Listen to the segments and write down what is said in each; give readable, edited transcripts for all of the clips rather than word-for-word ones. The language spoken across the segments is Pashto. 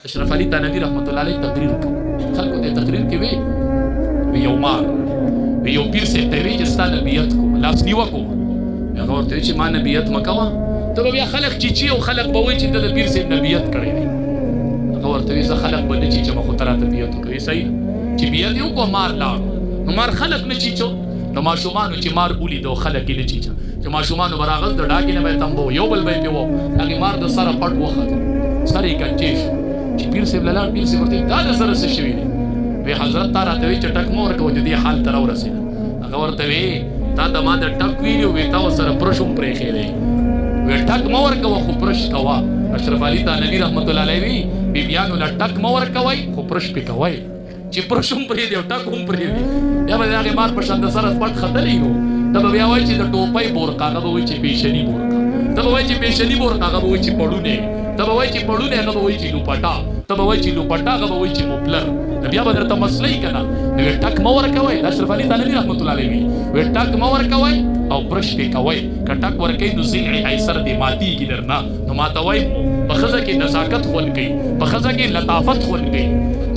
اشرف علي تنوی رحمت الله علیه تقریر کو خلکو ته تقریر کې وی یو مار وی یو پیر سے ته وی چې ستا نبیت کو لاس نیو کو هغه ورته چې ما نبیت مکوا ته بیا خلک چې او خلک به وای چې د پیر سے نبیت کړی دی هغه ورته وی زه خلک به چې ما خو ترا نبیت کوي صحیح چې بیا یو کو مار لا نو مار خلک نه چیچو نو ما شومان چې مار بولی دو خلک نه چیچو چې ما شومان براغل د ډاګې نه به تمبو یو بل به پیو هغه مار د سره پټ وخت سره کنجیش چې پیر صاحب لاله پیر صاحب ورته دا د سره څه شوی دی وی حضرت تا راته وی چې ټک مور کو د دې حال تر ورسید هغه ورته وی تا د ما د ټک ویډیو وی تا سره پرشم پرې خېلې وی ټک مور کو خو پرش کوا اشرف علي تنوی رحمت الله علیه وی بیبیانو لا ټک مور کوي خو پرش پې کوي چې پرشم پرې دی ټک هم پرې دی یا به هغه مار په شان د سره پټ خطرې نو دا به وای چې د ټوپۍ بورقا هغه وای چې پیشنی بورقا دا به وای چې پیشنی بورقا هغه وای چې پړونه دا به وای چې پړونه هغه وای چې لوپټا ته به وای چې لوپټا هغه به وای چې موپلر بیا به درته مسلې کنه نو ټک مور کوي اشرف علي تنوی رحمت الله علیه وی ټک مور کوي او برش کې کوي کټک ور کوي نو زیع ایسر دی ماتي کی درنا نو ماته وای په خزه کې نزاکت خون کوي په خزه کې لطافت خون کوي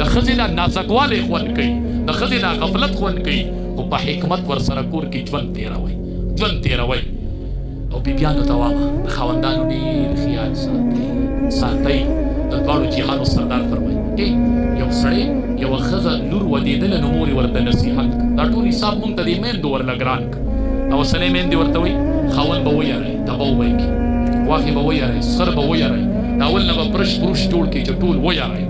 د خزه د نازکواله خون کوي د خزه د غفلت خون کوي او په حکمت ور سره کور کې ژوند تیروي او بیبیانو ته وامه خاوندانو ډېر خیال ساتي د دواړو جهانو سردار فرمایي یو سړی یو ښځه لور ودېدله نو مور یې ورته نصیحت دا ټول حساب مونږ ته د میندو ورله ګران کړه او اوسنۍ میندې ورته وایي خاوند به ویاروئ دبه وبئ کړي غوښې به ویاروئ سخر به ویاروئ د اول نه به پرش پروش جوړ کړي چې ټول ویاروئ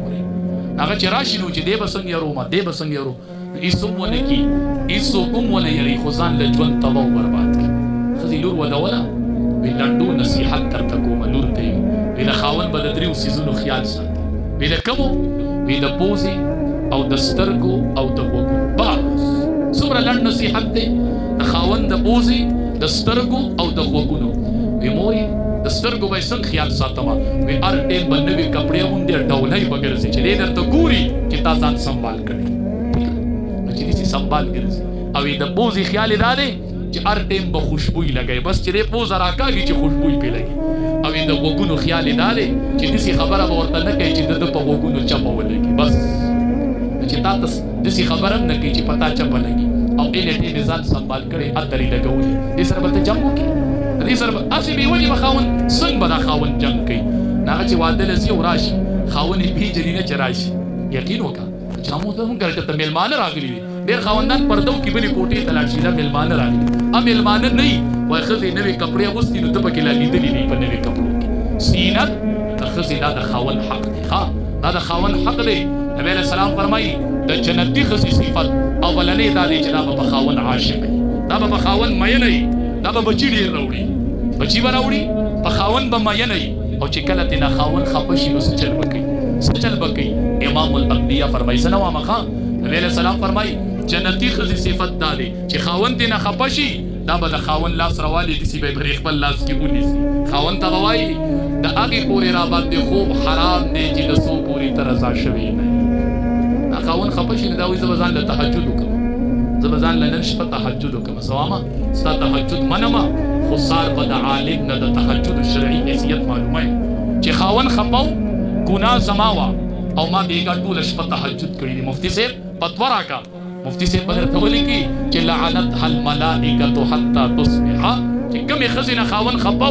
هغه چې راشي نو چې دی به څنګه یارو دی به څنګه یارو هېڅ هم ونه کړي هېڅوک هم ونه یاري خو ځان له ژوند تباه او برباد کړي ښځې لور ودوله وی لنډو نصیحت درته کومه لور ته یې وی د خاوند به د دریو څیزونو خیال ساتي وی د کومو وی د پوزې او د سترګو او د غوږونو بس څومره لنډ نصیحت دی د خاوند د پوزې د سترګو او د غوږونو وی مورې د سترګو به یې څنګه خیال ساتمه وی هر ټیم به نوي کپړې اغوندې ډولۍ به ګرځي چې دی درته ګوري چې تا ځان سنبال کړي نو چې داسې سنبال ګرځي او د پوزې خیال یې دا دی چې هر ټیم به خوشبوی لګوي بس چې دی پوزه راکاږي چې خوشبوی پې لګي او د غوږونو خیال یې دا دی چې داسې خبره به ورته نه کوي چې د ده په غوږونو چپه ولګي بس چې تا ته داسې خبره هم نه کوي چې په تا چپه لګي او ایله ټیم یې ځان سنبال کړی عطر یې لګولي دې سره به ته جنګ وکړي دې سره به هسې بې وجې به خاوند څنګه به دا خاوند جنګ کوي هغه چې واده له ځي او راشي خاوند یې پېژني نه چې راشي یقین وکړه چې موږ ته هم ګرځه ته مېلمانه راغلي دي ډېر خاوندان پردو کې بلې کوټې ته لاړ شي دا مېلمانه راغلي مېلمانه نه وي وایي ښځې نوې کپړې اغوستي نو ته پکې لا لیدلي نه په نوې کپړو کې زینت د ښځې دا د خاوند حق دی دا د خاوند حق دی نبي علیه السلام فرمایي د جنتي ښځې صفت اولنۍ دا دی چې دا به په خاوند عاشق وي دا به په خاوند مینه وي دا به بچي ډېر راوړي بچي به راوړي په خاوند به مینه وي او چې کله تېنه خاوند خفه شي نو څه چل به کوي څه چل به کوي امام الانبیا فرمایي څه نه وامه ښه نبي علیه السلام فرمایي جنتي ښځې صفت دا دی چې خاوند تېنه خفه شي دا به د خاوند لاس راوالي داسې به یې پرې خپل لاس کې ونیسي خاوند ته به وایي د هغې پورې را باندې خوب حرام دی چې د څو پورې ته رضا شوی نه دا خاوند خفه شي نو دا وایي زه به ځان له تهجد وکړم زه به ځان له نن شپه تهجد وکړم څه وامه ستا تهجد منمه خو سار به د عالم نه د تهجد شرعي حیثیت معلومه چې خاوند خفه و ګناه زما وه او ما بېګا ټوله شپه تهجد کړي دي مفتي صاحب فتوا راکړه مفتی صاحب بدر ته ولیکي چې لعنتها الملائکة حتی تصبح چې کومې ښځې نه خاوند خفه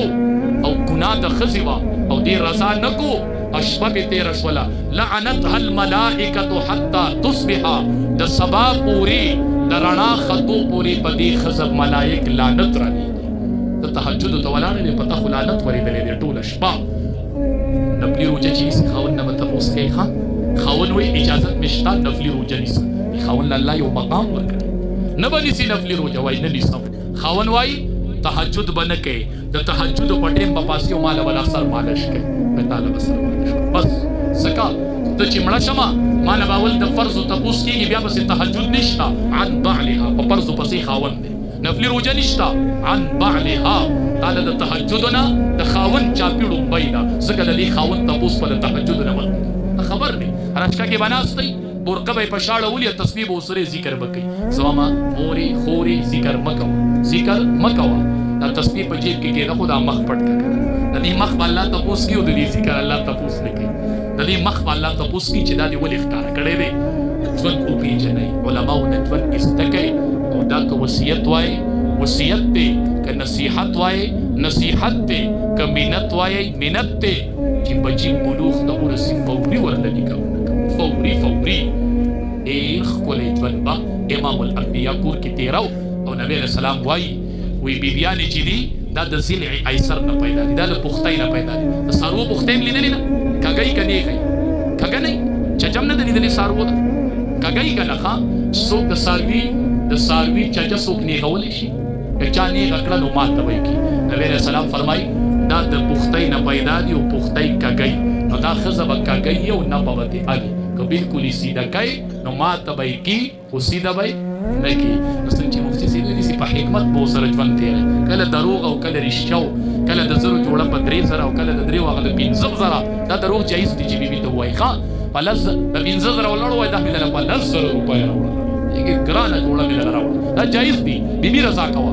او ګناه د ښځې وه او دې رضا نه کو او شپه پې تېره شوله لعنتها الملائکة حتی تصبح د سبا پورې د رڼا ختو پورې په دې ښځه ملایک لعنت رالي د تهجدو ته ولاړې دی په تا خو لعنت ورېدلی دی ټوله شپه نفلي روژه چې نیسي خاوند نه به تپوس کوي ښه خاوند وایي اجازت مې شته نفلي روژه نیسه خاوند الله یو مقام ورکړي نه به نیسي نفلي روژه وایي نه نیسم خاوند وایي تهجد به نه کوي د تهجدو په ټیم به پاسي او ماله به سر مالش کوي په تاله به سر مالش کوي بس ځکه ته چې مړه شمه ماله به اول د فرضو تپوس کېږي بیا پسې تهجد نشته عن بعلها په فرضو پسې خاوند دی نفلي روژه نشته عن بعلها تاله د تهجدو نه د خاوند چاپي ړومبی ده ځکه د دې خاوند تپوس په د تهجدو نه ورکړي خبر دی رچکه کې به ناست دی برقه به یې په شاړه ولي او تسبیح به ورسره ذکر به کوي زما مورې خورې ذکر مه کوه ذکر مه کوه دا تسبیح په جیب کې کېده خو دا مخ پټ کړه د دې مخ به الله تپوس کوي او د دې ذکر الله تپوس نه کوي د د دې مخ په الله تپوس کی چې دا دې ولې ښکاره کړی دی ژوند وپېژنئ علماو نه ژوند زده کوئ او دا که وصیت وایي وصیت دی که نصیحت وایي نصیحت دی که منت وایي منت دی چې بچي بلوغ ته ورسي فوري ورله نکاحونه کوو فوري ډېر ښکلی ژوند به امام الانبیا کور کې تېرو او نبی علیه السلام وایي وی بیبیانې چې دي دا د ضلع ایسر نه پیدا دي دا د پختۍ نه پیدا دي د څاروو پختۍ هم لیدلې ده کږی که نیغی کږه نه چجم نه ده لیدلې څاروو ده کږی که نه ښه څوک د څاروي چجه څوک نیغولی شي که چا نیغه کړه نو ماته به یې کړي نبی علیه السلام فرمایي دا د پختۍ نه پیدا دي او پختۍ کږی نو دا ښځه به کږی او نه به ورته الي که بلکل یې سیده کوي نو ماته به یې کړي خو سیده به یې نه کړي نو څنګه چې مفتي صاحب ویلي سي په حکمت به ورسره ژوند تېری کله دروغ او کله رښتیا کله د 0 جوړه په 3 زره او کله د 3 هغه د 15 زره دا دروغ جایز دي چې بیبي ته ووایي ښه په لس د 15 زره ولاړ وایي دا مې دله په 10 زره روپۍ راوړه ګرانه جوړه مې دله راوړه دا جایز دي بیبي رضا کوه